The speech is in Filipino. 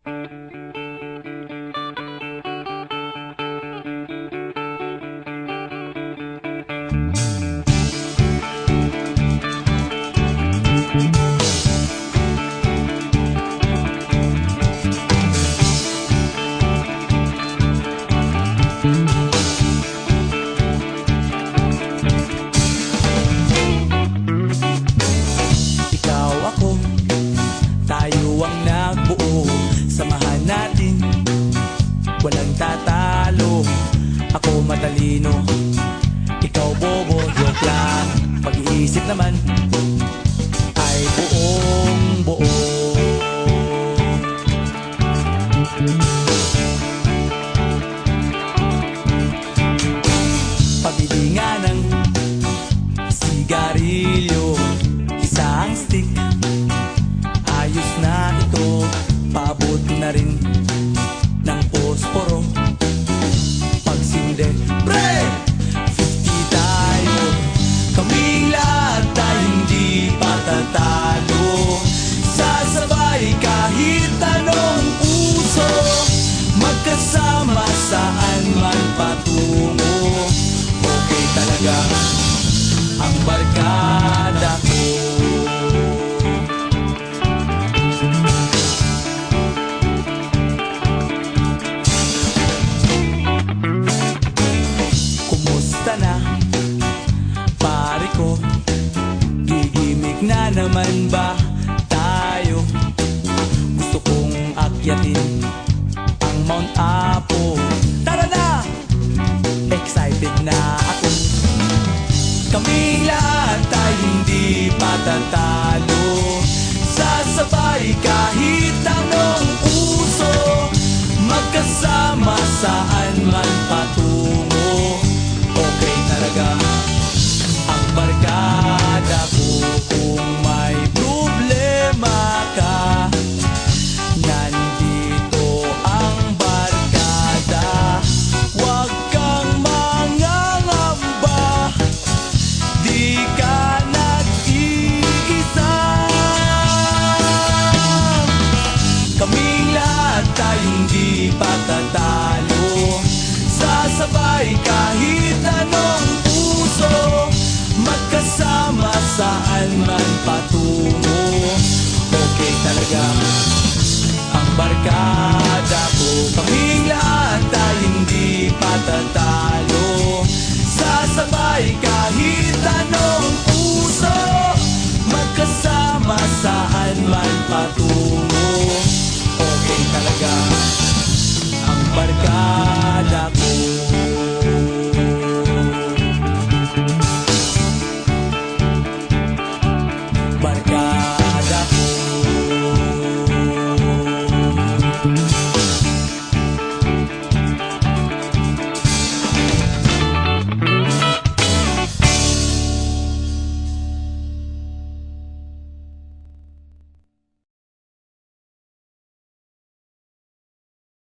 Ikaw ako, tayo ang nagbuo. Samahan natin, walang tatalo. Ako matalino, ikaw bobo. Joke lang, pag-iisip naman ay buong buo. Pabili nga ng sigarilyo, isang stick, ayos na ito. Paabot na rin ng posporo. Pagsinde, pre! 50 tayo, kaming lahat tayo hindi patatalo. Sasabay kahit anong uso, magkasama saan man patungo. Okay talaga ang barkada ko. Kumusta na, pare ko? Gigimik na naman ba tayo? Gusto kong akyatin ang Mount Apo. Tara na! Excited na ako. Kaming lahat tayo hindi patatalo. Sasabay kahit anong uso, magkasama saan man patungo. Okay talaga ang barkada ko. Kung may problema ka, nandito ang barkada. Huwag kang mangangamba, di ka nag-iisa. Kaming lahat tayong di patatalo. Sasabay kahit anong puso, magkasama saan man patungo. Okay talaga